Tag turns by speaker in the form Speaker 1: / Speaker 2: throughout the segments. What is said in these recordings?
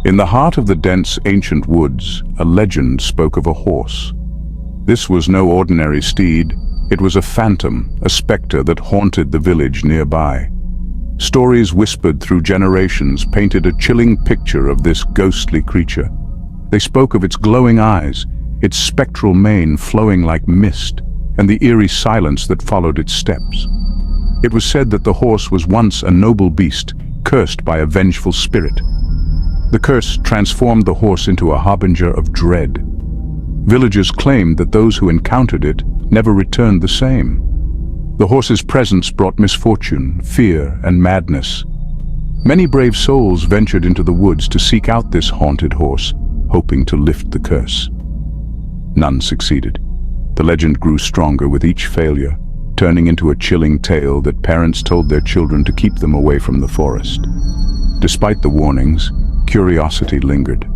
Speaker 1: In the heart of the dense ancient woods, a legend spoke of a horse. This was no ordinary steed. It was a phantom, a specter that haunted the village nearby. Stories whispered through generations painted a chilling picture of this ghostly creature. They spoke of its glowing eyes, its spectral mane flowing like mist, and the eerie silence that followed its steps. It was said that the horse was once a noble beast, cursed by a vengeful spirit. The curse transformed the horse into a harbinger of dread. Villagers claimed that those who encountered it never returned the same. The horse's presence brought misfortune, fear, and madness. Many brave souls ventured into the woods to seek out this haunted horse, hoping to lift the curse. None succeeded. The legend grew stronger with each failure, turning into a chilling tale that parents told their children to keep them away from the forest. Despite the warnings, curiosity lingered.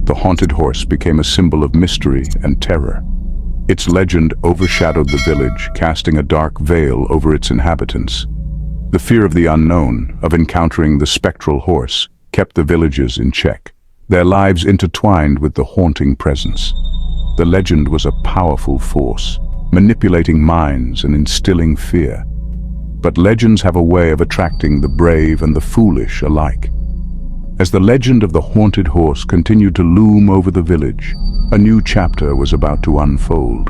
Speaker 1: The haunted horse became a symbol of mystery and terror. Its legend overshadowed the village, casting a dark veil over its inhabitants. The fear of the unknown, of encountering the spectral horse, kept the villagers in check, their lives intertwined with the haunting presence. The legend was a powerful force, manipulating minds and instilling fear. But legends have a way of attracting the brave and the foolish alike. As the legend of the haunted horse continued to loom over the village, a new chapter was about to unfold.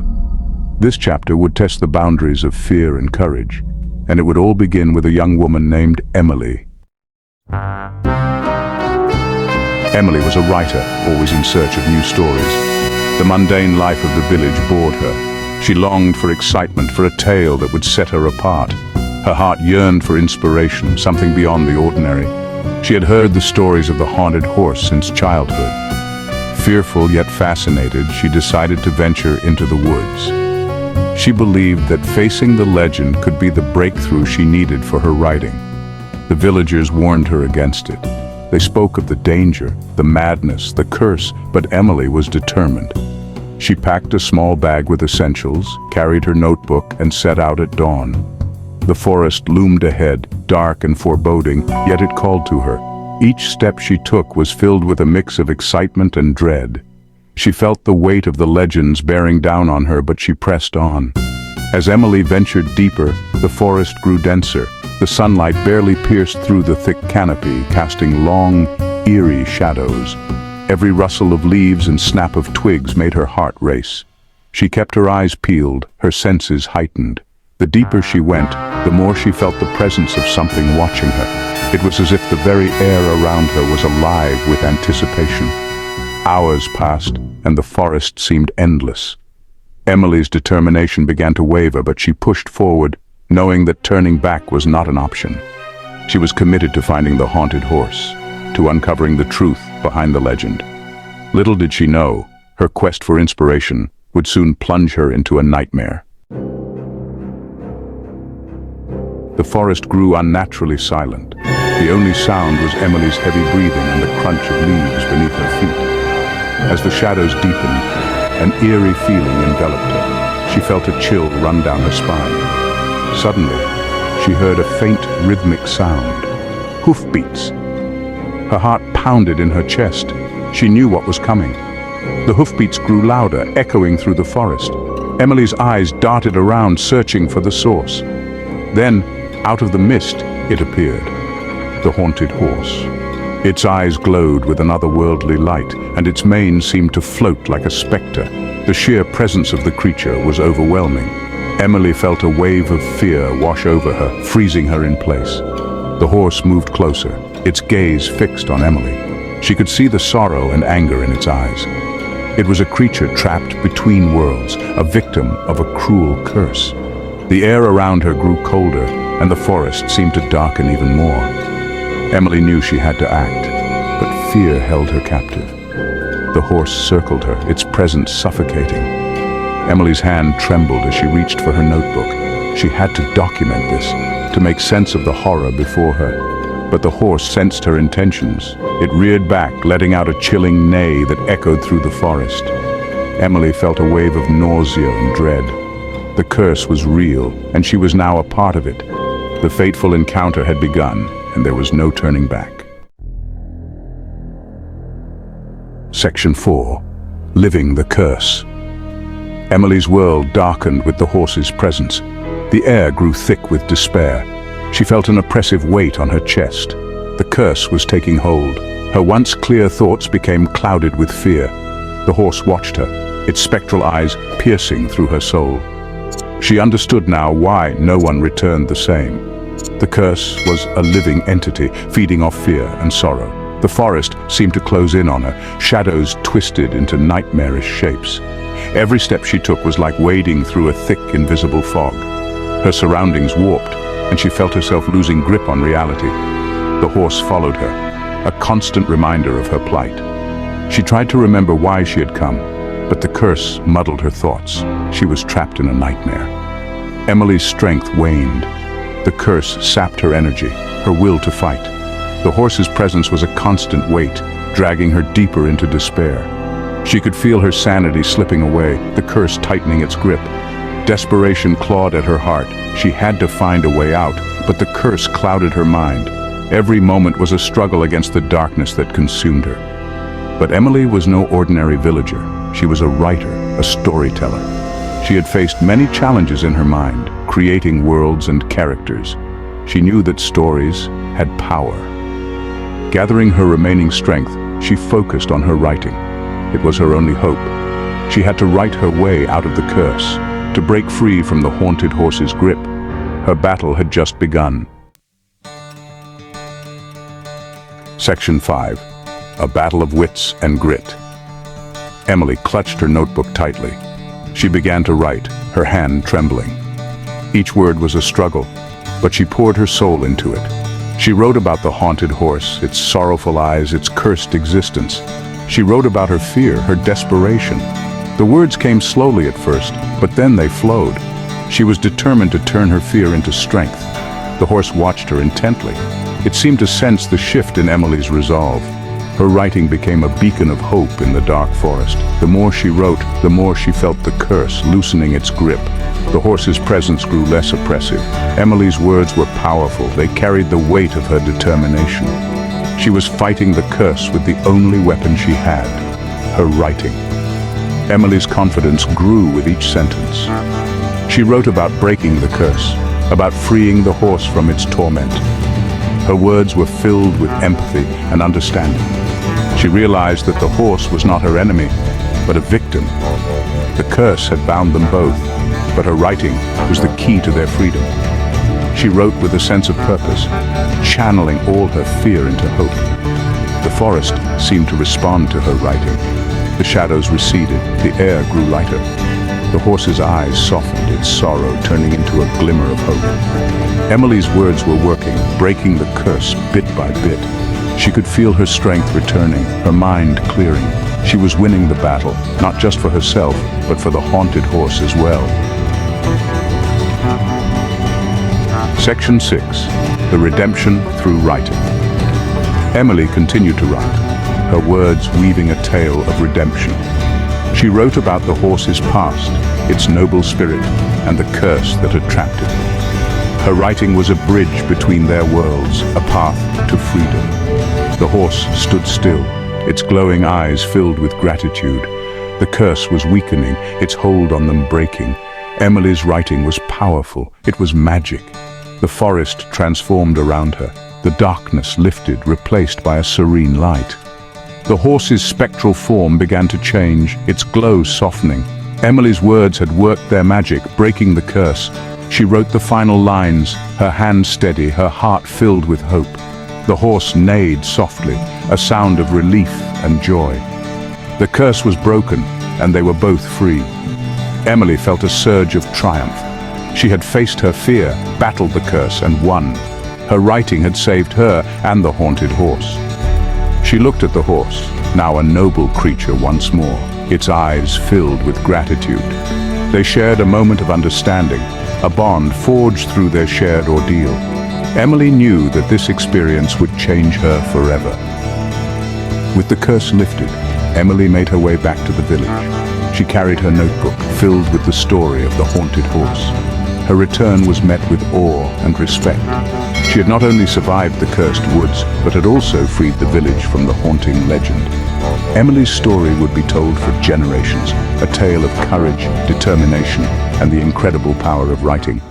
Speaker 1: This chapter would test the boundaries of fear and courage, and it would all begin with a young woman named Emily. Emily was a writer, always in search of new stories. The mundane life of the village bored her. She longed for excitement, for a tale that would set her apart. Her heart yearned for inspiration, something beyond the ordinary. She had heard the stories of the haunted horse since childhood. Fearful yet fascinated, she decided to venture into the woods. She believed that facing the legend could be the breakthrough she needed for her writing. The villagers warned her against it. They spoke of the danger, the madness, the curse, but Emily was determined. She packed a small bag with essentials, carried her notebook, and set out at dawn. The forest loomed ahead, dark and foreboding, yet it called to her. Each step she took was filled with a mix of excitement and dread. She felt the weight of the legends bearing down on her, but she pressed on. As Emily ventured deeper, the forest grew denser. The sunlight barely pierced through the thick canopy, casting long, eerie shadows. Every rustle of leaves and snap of twigs made her heart race. She kept her eyes peeled, her senses heightened. The deeper she went, the more she felt the presence of something watching her. It was as if the very air around her was alive with anticipation. Hours passed, and the forest seemed endless. Emily's determination began to waver, but she pushed forward, knowing that turning back was not an option. She was committed to finding the haunted horse, to uncovering the truth behind the legend. Little did she know, her quest for inspiration would soon plunge her into a nightmare. The forest grew unnaturally silent. The only sound was Emily's heavy breathing and the crunch of leaves beneath her feet. As the shadows deepened, an eerie feeling enveloped her. She felt a chill run down her spine. Suddenly, she heard a faint rhythmic sound. Hoofbeats. Her heart pounded in her chest. She knew what was coming. The hoofbeats grew louder, echoing through the forest. Emily's eyes darted around, searching for the source. Then, out of the mist, it appeared. The haunted horse. Its eyes glowed with an otherworldly light, and its mane seemed to float like a specter. The sheer presence of the creature was overwhelming. Emily felt a wave of fear wash over her, freezing her in place. The horse moved closer, its gaze fixed on Emily. She could see the sorrow and anger in its eyes. It was a creature trapped between worlds, a victim of a cruel curse. The air around her grew colder, and the forest seemed to darken even more. Emily knew she had to act, but fear held her captive. The horse circled her, its presence suffocating. Emily's hand trembled as she reached for her notebook. She had to document this, to make sense of the horror before her. But the horse sensed her intentions. It reared back, letting out a chilling neigh that echoed through the forest. Emily felt a wave of nausea and dread. The curse was real, and she was now a part of it. The fateful encounter had begun, and there was no turning back. Section 4. Living the Curse. Emily's world darkened with the horse's presence. The air grew thick with despair. She felt an oppressive weight on her chest. The curse was taking hold. Her once clear thoughts became clouded with fear. The horse watched her, its spectral eyes piercing through her soul. She understood now why no one returned the same. The curse was a living entity, feeding off fear and sorrow. The forest seemed to close in on her, shadows twisted into nightmarish shapes. Every step she took was like wading through a thick, invisible fog. Her surroundings warped, and she felt herself losing grip on reality. The horse followed her, a constant reminder of her plight. She tried to remember why she had come, but the curse muddled her thoughts. She was trapped in a nightmare. Emily's strength waned. The curse sapped her energy, her will to fight. The horse's presence was a constant weight, dragging her deeper into despair. She could feel her sanity slipping away, the curse tightening its grip. Desperation clawed at her heart. She had to find a way out, but the curse clouded her mind. Every moment was a struggle against the darkness that consumed her. But Emily was no ordinary villager. She was a writer, a storyteller. She had faced many challenges in her mind, creating worlds and characters. She knew that stories had power. Gathering her remaining strength, she focused on her writing. It was her only hope. She had to write her way out of the curse, to break free from the haunted horse's grip. Her battle had just begun. Section 5. A battle of wits and grit. Emily clutched her notebook tightly. She began to write, her hand trembling. Each word was a struggle, but she poured her soul into it. She wrote about the haunted horse, its sorrowful eyes, its cursed existence. She wrote about her fear, her desperation. The words came slowly at first, but then they flowed. She was determined to turn her fear into strength. The horse watched her intently. It seemed to sense the shift in Emily's resolve. Her writing became a beacon of hope in the dark forest. The more she wrote, the more she felt the curse loosening its grip. The horse's presence grew less oppressive. Emily's words were powerful. They carried the weight of her determination. She was fighting the curse with the only weapon she had, her writing. Emily's confidence grew with each sentence. She wrote about breaking the curse, about freeing the horse from its torment. Her words were filled with empathy and understanding. She realized that the horse was not her enemy, but a victim. The curse had bound them both, but her writing was the key to their freedom. She wrote with a sense of purpose, channeling all her fear into hope. The forest seemed to respond to her writing. The shadows receded, the air grew lighter. The horse's eyes softened, its sorrow turning into a glimmer of hope. Emily's words were working, breaking the curse bit by bit. She could feel her strength returning, her mind clearing. She was winning the battle, not just for herself, but for the haunted horse as well. Section 6. The Redemption Through Writing. Emily continued to write, her words weaving a tale of redemption. She wrote about the horse's past, its noble spirit, and the curse that had trapped it. Her writing was a bridge between their worlds, a path to freedom. The horse stood still, its glowing eyes filled with gratitude. The curse was weakening, its hold on them breaking. Emily's writing was powerful, it was magic. The forest transformed around her. The darkness lifted, replaced by a serene light. The horse's spectral form began to change, its glow softening. Emily's words had worked their magic, breaking the curse. She wrote the final lines, her hand steady, her heart filled with hope. The horse neighed softly, a sound of relief and joy. The curse was broken, and they were both free. Emily felt a surge of triumph. She had faced her fear, battled the curse, and won. Her writing had saved her and the haunted horse. She looked at the horse, now a noble creature once more, its eyes filled with gratitude. They shared a moment of understanding, a bond forged through their shared ordeal. Emily knew that this experience would change her forever. With the curse lifted, Emily made her way back to the village. She carried her notebook, filled with the story of the haunted horse. Her return was met with awe and respect. She had not only survived the cursed woods, but had also freed the village from the haunting legend. Emily's story would be told for generations, a tale of courage, determination, and the incredible power of writing.